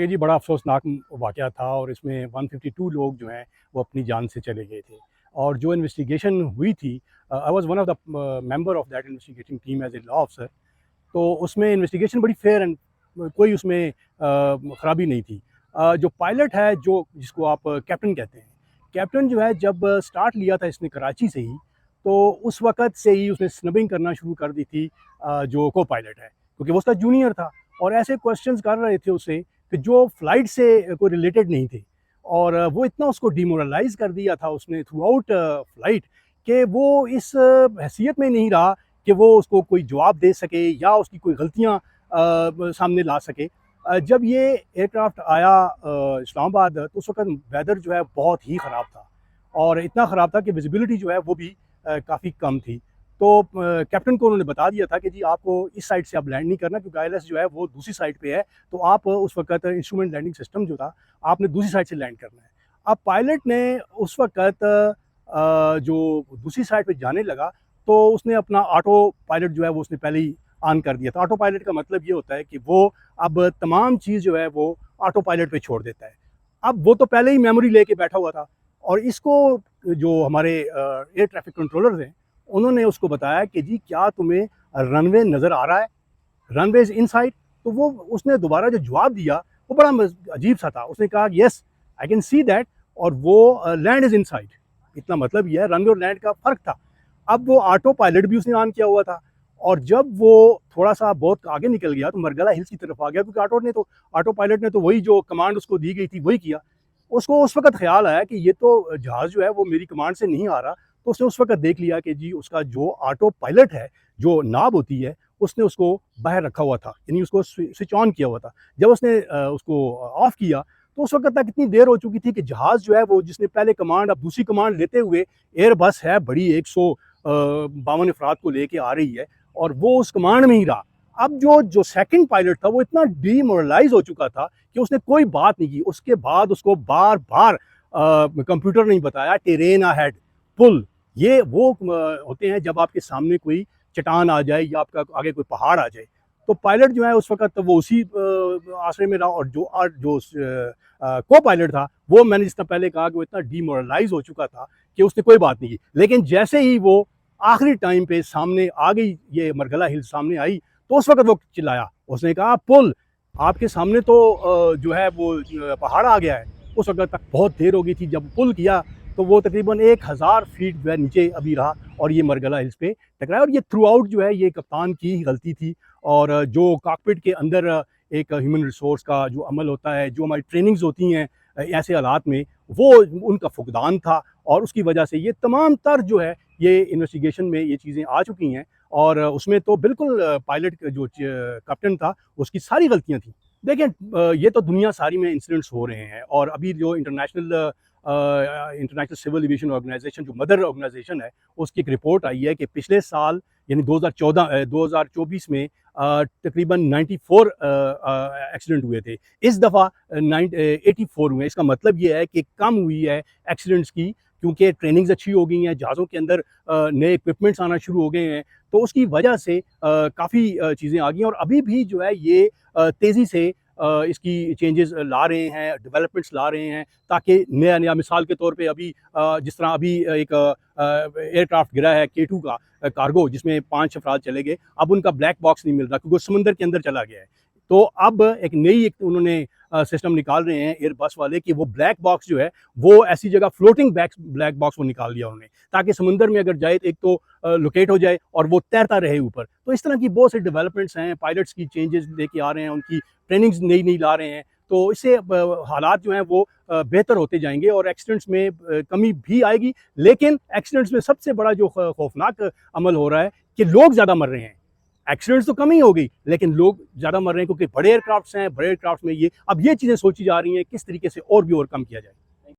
ये जी बड़ा अफ़सोसनाक वाक़या था और इसमें 152 लोग जो हैं वो अपनी जान से चले गए थे। और जो इन्वेस्टिगेशन हुई थी, I was one of the member of that investigating team as a law officer. तो उसमें इन्वेस्टिगेशन बड़ी फेयर एंड कोई उसमें ख़राबी नहीं थी। जो पायलट है, जो जिसको आप कैप्टन कहते हैं, कैप्टन जो है जब स्टार्ट लिया था इसने कराची से ही, तो उस वक़्त से ही उसने स्नबिंग करना शुरू कर दी थी जो को पायलट है, क्योंकि वो उसका जूनियर था और ऐसे क्वेश्चंस कर रहे थे उससे कि जो फ़्लाइट से कोई रिलेटेड नहीं थे। और वो इतना उसको डिमोरलाइज़ कर दिया था उसने थ्रू आउट फ़्लाइट कि वो इस हैसियत में नहीं रहा कि वो उसको कोई जवाब दे सके या उसकी कोई गलतियाँ सामने ला सके। जब ये एयरक्राफ्ट आया इस्लामाबाद, तो उस वक़्त वेदर जो है बहुत ही ख़राब था और इतना ख़राब था कि विज़िबिलिटी जो है वो भी काफ़ी कम थी। तो कैप्टन को उन्होंने बता दिया था कि जी आपको इस साइड से अब लैंड नहीं करना, क्योंकि आईएलएस जो है वो दूसरी साइड पे है, तो आप उस वक़्त इंस्ट्रूमेंट लैंडिंग सिस्टम जो था, आपने दूसरी साइड से लैंड करना है। अब पायलट ने उस वक़्त जो दूसरी साइड पे जाने लगा, तो उसने अपना ऑटो पायलट जो है वो उसने पहले ही ऑन कर दिया था। ऑटो पायलट का मतलब ये होता है कि वो अब तमाम चीज़ जो है वो ऑटो पायलट पे छोड़ देता है। अब वो तो पहले ही मेमोरी लेके बैठा हुआ था और इसको जो हमारे एयर ट्रैफिक कंट्रोलर्स हैं, उन्होंने उसको बताया कि जी क्या तुम्हें रनवे नज़र आ रहा है? Runway is inside. तो वो उसने दोबारा जो जवाब दिया वो बड़ा अजीब-सा था। उसने कहा yes I can see that, और वो लैंड इज़ इनसाइड। इतना मतलब ये है, रनवे और लैंड का फ़र्क था। अब वो ऑटो पायलट भी उसने ऑन किया हुआ था और जब वो थोड़ा-सा बहुत आगे निकल गया तो मरगला हिल्स की तरफ आ गया, क्योंकि ऑटो पायलट ने तो वही जो कमांड उसको दी गई थी वही किया। उसको उस वक़्त ख़्याल आया कि ये तो जहाज़ जो है वो मेरी कमांड से नहीं आ रहा, तो उसने उस वक़्त देख लिया कि जी उसका जो ऑटो पायलट है, जो नाब होती है, उसने उसको बाहर रखा हुआ था, यानी उसको स्विच ऑन किया हुआ था। जब उसने उसको ऑफ़ किया, तो उस वक़्त तक इतनी देर हो चुकी थी कि जहाज़ जो है वो जिसने पहले कमांड, अब दूसरी कमांड लेते हुए, एयरबस है बड़ी 152 अफ़राद को लेके आ रही है और वो उस कमांड में ही रहा। अब जो सेकंड पायलट था वो इतना डीमोरलाइज़ हो चुका था कि उसने कोई बात नहीं की। उसके बाद उसको बार-बार कंप्यूटर ने बताया टेरेन अहेड, पुल। ये वो होते हैं जब आपके सामने कोई चट्टान आ जाए या आपका आगे कोई पहाड़ आ जाए। तो पायलट जो है उस वक़्त वो उसी आसरे में रहा और जो को पायलट था, वो मैंने जितना पहले कहा कि वो इतना डीमोरलाइज़ हो चुका था कि उसने कोई बात नहीं की। लेकिन जैसे ही वो आखिरी टाइम पे सामने आ गई, ये मरगला हिल सामने आई, तो उस वक़्त वो चिल्लाया। उसने कहा पुल, आपके सामने तो जो है वो पहाड़ आ गया है। उस वक़्त तक बहुत देर हो गई थी। जब पुल किया तो वो तकरीबन 1000 फीट जो है नीचे अभी रहा और ये मरगला हिल्स पे टकराया। और ये थ्रू आउट जो है ये कप्तान की ही गलती थी। और जो कॉकपिट के अंदर एक ह्यूमन रिसोर्स का जो अमल होता है, जो हमारी ट्रेनिंग्स होती हैं ऐसे हालात में, वो उनका फुकदान था और उसकी वजह से ये तमाम तर जो है ये इन्वेस्टिगेशन में ये चीज़ें आ चुकी हैं। और उसमें तो बिल्कुल पायलट जो कैप्टन था उसकी सारी गलतियाँ थी। देखिए ये तो दुनिया सारी में इंसिडेंट्स हो रहे हैं और अभी जो इंटरनेशनल सिविल एविएशन ऑर्गेनाइजेशन जो मदर ऑर्गेनाइजेशन है, उसकी एक रिपोर्ट आई है कि पिछले साल यानी 2024 में तकरीबन 94 एक्सीडेंट हुए थे। इस दफ़ा 84 हुए। इसका मतलब ये है कि कम हुई है एक्सीडेंट्स की, क्योंकि ट्रेनिंग्स अच्छी हो गई हैं, जहाज़ों के अंदर नए इक्विपमेंट्स आना शुरू हो गए हैं। तो उसकी वजह से काफ़ी चीज़ें आ गई हैं और अभी भी जो है ये तेज़ी से इसकी चेंजेस ला रहे हैं, डेवलपमेंट्स ला रहे हैं, ताकि नया-नया, मिसाल के तौर पे अभी जिस तरह अभी एक एयरक्राफ्ट गिरा है K2 का कार्गो, जिसमें 5 अफराद चले गए। अब उनका ब्लैक बॉक्स नहीं मिल रहा क्योंकि वो समुंदर के अंदर चला गया है। तो अब एक उन्होंने सिस्टम निकाल रहे हैं एयरबस वाले कि वो ब्लैक बॉक्स जो है वो ऐसी जगह फ्लोटिंग ब्लैक बॉक्स वो निकाल दिया उन्होंने, ताकि समुंदर में अगर जाए तो एक तो लोकेट हो जाए और वो तैरता रहे ऊपर। तो इस तरह की बहुत से डेवलपमेंट्स हैं, पायलट्स की चेंजेस लेके आ रहे हैं, उनकी ट्रेनिंग्स नई-नई ला रहे हैं। तो इससे हालात जो हैं वो बेहतर होते जाएँगे और एक्सीडेंट्स में कमी भी आएगी। लेकिन एक्सीडेंट्स में सबसे बड़ा जो खौफनाक अमल हो रहा है कि लोग ज़्यादा मर रहे हैं। एक्सीडेंट्स तो कम ही हो गई, लेकिन लोग ज़्यादा मर रहे हैं क्योंकि बड़े एयरक्राफ्ट्स हैं, बड़े एयरक्राफ्ट में ये अब ये चीज़ें सोची जा रही हैं किस तरीके से और भी ओवरकम किया जाए।